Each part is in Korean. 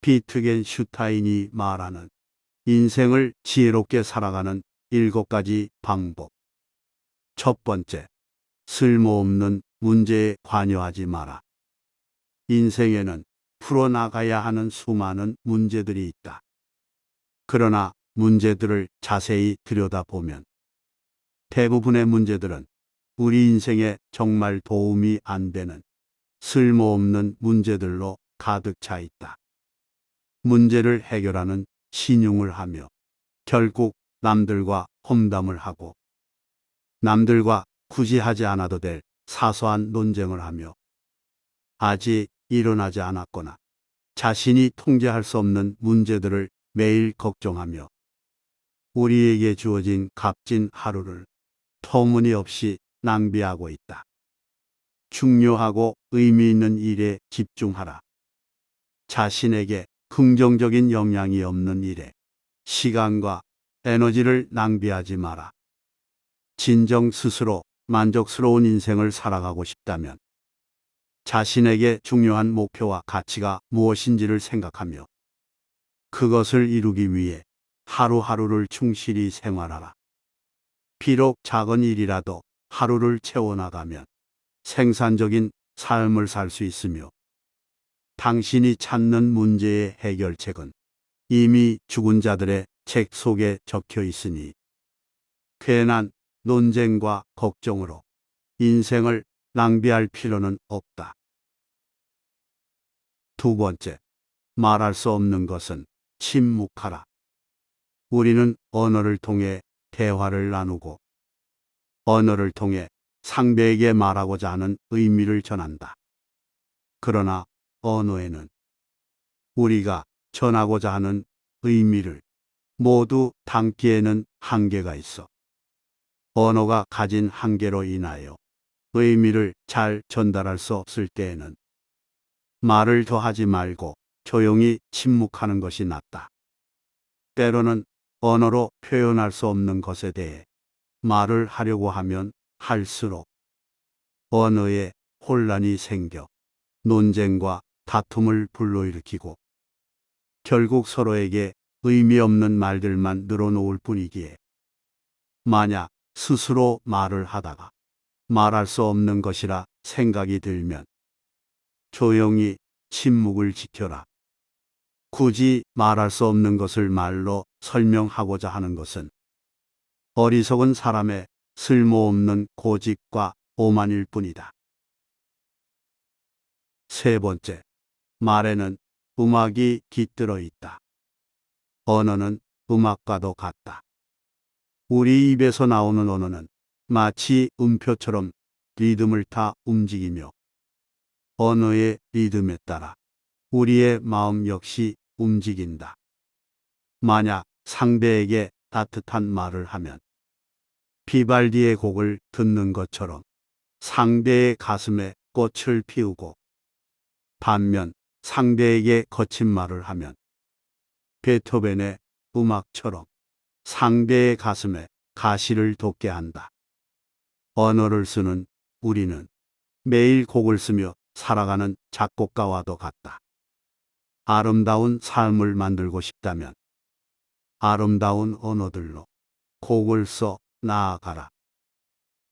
비트겐슈타인이 말하는 인생을 지혜롭게 살아가는 7가지 방법. 첫 번째, 쓸모없는 문제에 관여하지 마라. 인생에는 풀어나가야 하는 수많은 문제들이 있다. 그러나 문제들을 자세히 들여다보면 대부분의 문제들은 우리 인생에 정말 도움이 안 되는 쓸모없는 문제들로 가득 차 있다. 문제를 해결하는 신용을 하며 결국 남들과 험담을 하고 남들과 굳이 하지 않아도 될 사소한 논쟁을 하며 아직 일어나지 않았거나 자신이 통제할 수 없는 문제들을 매일 걱정하며 우리에게 주어진 값진 하루를 터무니없이 낭비하고 있다. 중요하고 의미 있는 일에 집중하라. 자신에게 긍정적인 영향이 없는 일에 시간과 에너지를 낭비하지 마라. 진정 스스로 만족스러운 인생을 살아가고 싶다면 자신에게 중요한 목표와 가치가 무엇인지를 생각하며 그것을 이루기 위해 하루하루를 충실히 생활하라. 비록 작은 일이라도 하루를 채워나가면 생산적인 삶을 살 수 있으며 당신이 찾는 문제의 해결책은 이미 죽은 자들의 책 속에 적혀 있으니 괜한 논쟁과 걱정으로 인생을 낭비할 필요는 없다. 두 번째, 말할 수 없는 것은 침묵하라. 우리는 언어를 통해 대화를 나누고 언어를 통해 상대에게 말하고자 하는 의미를 전한다. 그러나 언어에는 우리가 전하고자 하는 의미를 모두 담기에는 한계가 있어 언어가 가진 한계로 인하여 의미를 잘 전달할 수 없을 때에는 말을 더 하지 말고 조용히 침묵하는 것이 낫다. 때로는 언어로 표현할 수 없는 것에 대해 말을 하려고 하면 할수록 언어에 혼란이 생겨 논쟁과 다툼을 불러일으키고 결국 서로에게 의미 없는 말들만 늘어놓을 뿐이기에 만약 스스로 말을 하다가 말할 수 없는 것이라 생각이 들면 조용히 침묵을 지켜라. 굳이 말할 수 없는 것을 말로 설명하고자 하는 것은 어리석은 사람의 쓸모없는 고집과 오만일 뿐이다. 세 번째, 말에는 음악이 깃들어 있다. 언어는 음악과도 같다. 우리 입에서 나오는 언어는 마치 음표처럼 리듬을 타 움직이며 언어의 리듬에 따라 우리의 마음 역시 움직인다. 만약 상대에게 따뜻한 말을 하면 비발디의 곡을 듣는 것처럼 상대의 가슴에 꽃을 피우고 반면 상대에게 거친 말을 하면 베토벤의 음악처럼 상대의 가슴에 가시를 돋게 한다. 언어를 쓰는 우리는 매일 곡을 쓰며 살아가는 작곡가와도 같다. 아름다운 삶을 만들고 싶다면 아름다운 언어들로 곡을 써 나아가라.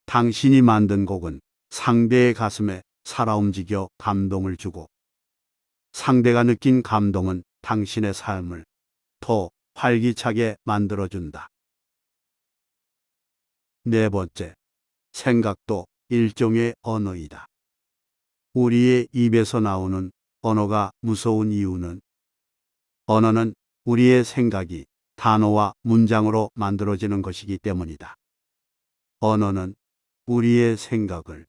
당신이 만든 곡은 상대의 가슴에 살아 움직여 감동을 주고 상대가 느낀 감동은 당신의 삶을 더 활기차게 만들어준다. 네 번째, 생각도 일종의 언어이다. 우리의 입에서 나오는 언어가 무서운 이유는 언어는 우리의 생각이 단어와 문장으로 만들어지는 것이기 때문이다. 언어는 우리의 생각을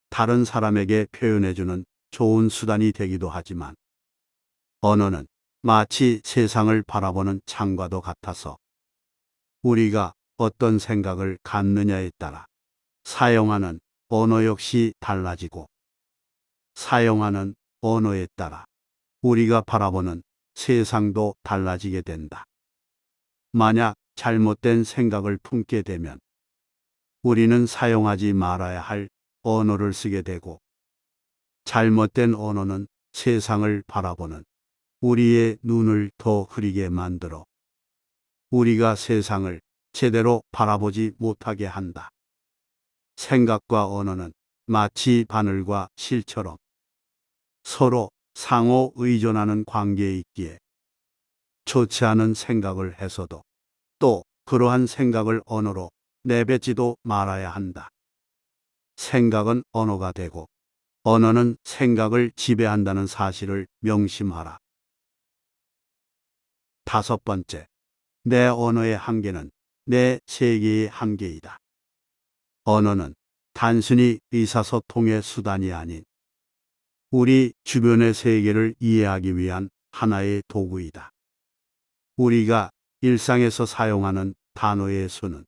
다른 사람에게 표현해주는 좋은 수단이 되기도 하지만 언어는 마치 세상을 바라보는 창과도 같아서 우리가 어떤 생각을 갖느냐에 따라 사용하는 언어 역시 달라지고 사용하는 언어에 따라 우리가 바라보는 세상도 달라지게 된다. 만약 잘못된 생각을 품게 되면 우리는 사용하지 말아야 할 언어를 쓰게 되고 잘못된 언어는 세상을 바라보는 우리의 눈을 더 흐리게 만들어 우리가 세상을 제대로 바라보지 못하게 한다. 생각과 언어는 마치 바늘과 실처럼 서로 상호 의존하는 관계에 있기에 좋지 않은 생각을 해서도 또 그러한 생각을 언어로 내뱉지도 말아야 한다. 생각은 언어가 되고 언어는 생각을 지배한다는 사실을 명심하라. 5번째, 내 언어의 한계는 내 세계의 한계이다. 언어는 단순히 의사소통의 수단이 아닌 우리 주변의 세계를 이해하기 위한 하나의 도구이다. 우리가 일상에서 사용하는 단어의 수는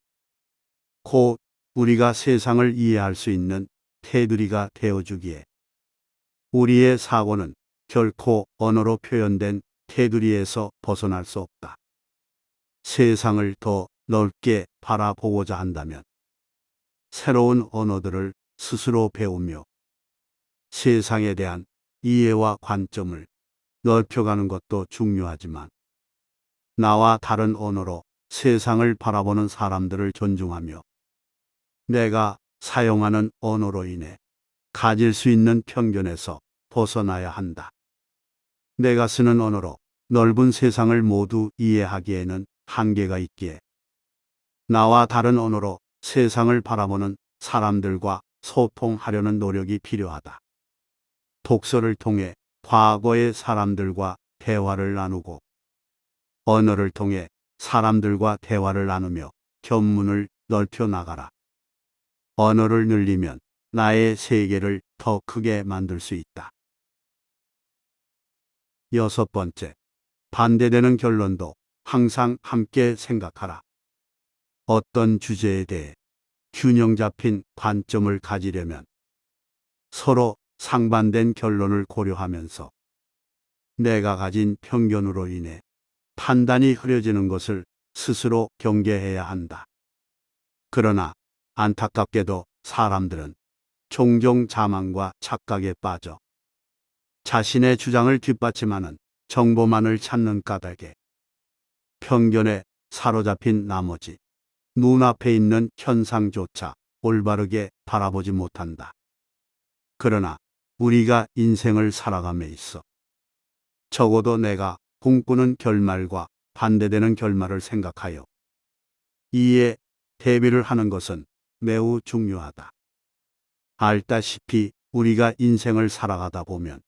곧 우리가 세상을 이해할 수 있는 테두리가 되어주기에 우리의 사고는 결코 언어로 표현된 테두리에서 벗어날 수 없다. 세상을 더 넓게 바라보고자 한다면 새로운 언어들을 스스로 배우며 세상에 대한 이해와 관점을 넓혀가는 것도 중요하지만 나와 다른 언어로 세상을 바라보는 사람들을 존중하며 내가 사용하는 언어로 인해 가질 수 있는 편견에서 벗어나야 한다. 내가 쓰는 언어로 넓은 세상을 모두 이해하기에는 한계가 있기에 나와 다른 언어로 세상을 바라보는 사람들과 소통하려는 노력이 필요하다. 독서를 통해 과거의 사람들과 대화를 나누고 언어를 통해 사람들과 대화를 나누며 견문을 넓혀 나가라. 언어를 늘리면 나의 세계를 더 크게 만들 수 있다. 6번째, 반대되는 결론도 항상 함께 생각하라. 어떤 주제에 대해 균형 잡힌 관점을 가지려면 서로 상반된 결론을 고려하면서 내가 가진 편견으로 인해 판단이 흐려지는 것을 스스로 경계해야 한다. 그러나 안타깝게도 사람들은 종종 자만과 착각에 빠져 자신의 주장을 뒷받침하는 정보만을 찾는 까닭에 편견에 사로잡힌 나머지 눈앞에 있는 현상조차 올바르게 바라보지 못한다. 그러나 우리가 인생을 살아감에 있어 적어도 내가 꿈꾸는 결말과 반대되는 결말을 생각하여 이에 대비를 하는 것은 매우 중요하다. 알다시피 우리가 인생을 살아가다 보면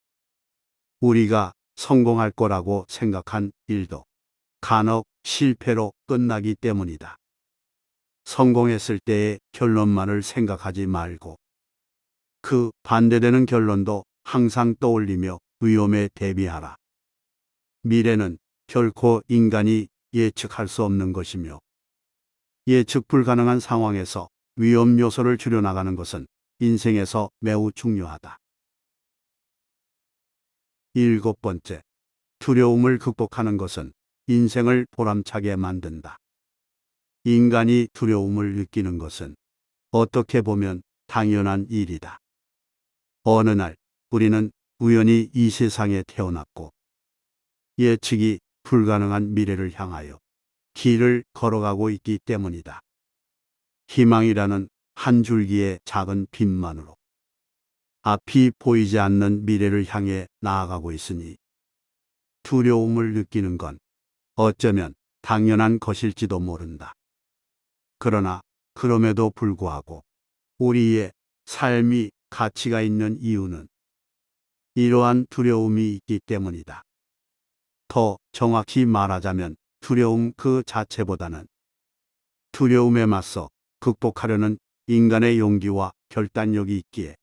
우리가 성공할 거라고 생각한 일도 간혹 실패로 끝나기 때문이다. 성공했을 때의 결론만을 생각하지 말고 그 반대되는 결론도 항상 떠올리며 위험에 대비하라. 미래는 결코 인간이 예측할 수 없는 것이며 예측 불가능한 상황에서 위험 요소를 줄여나가는 것은 인생에서 매우 중요하다. 7번째, 두려움을 극복하는 것은 인생을 보람차게 만든다. 인간이 두려움을 느끼는 것은 어떻게 보면 당연한 일이다. 어느 날 우리는 우연히 이 세상에 태어났고 예측이 불가능한 미래를 향하여 길을 걸어가고 있기 때문이다. 희망이라는 한 줄기의 작은 빛만으로 앞이 보이지 않는 미래를 향해 나아가고 있으니 두려움을 느끼는 건 어쩌면 당연한 것일지도 모른다. 그러나 그럼에도 불구하고 우리의 삶이 가치가 있는 이유는 이러한 두려움이 있기 때문이다. 더 정확히 말하자면 두려움 그 자체보다는 두려움에 맞서 극복하려는 인간의 용기와 결단력이 있기에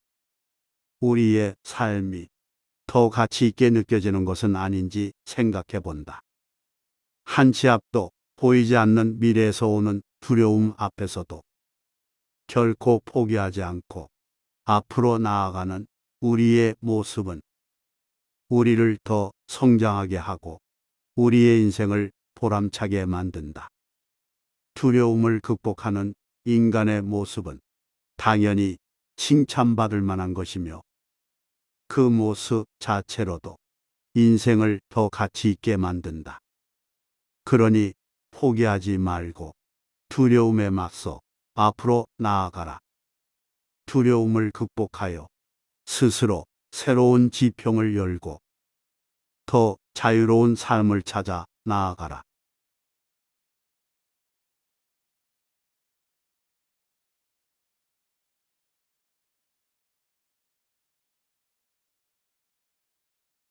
우리의 삶이 더 가치 있게 느껴지는 것은 아닌지 생각해 본다. 한 치 앞도 보이지 않는 미래에서 오는 두려움 앞에서도 결코 포기하지 않고 앞으로 나아가는 우리의 모습은 우리를 더 성장하게 하고 우리의 인생을 보람차게 만든다. 두려움을 극복하는 인간의 모습은 당연히 칭찬받을 만한 것이며 그 모습 자체로도 인생을 더 가치 있게 만든다. 그러니 포기하지 말고 두려움에 맞서 앞으로 나아가라. 두려움을 극복하여 스스로 새로운 지평을 열고 더 자유로운 삶을 찾아 나아가라.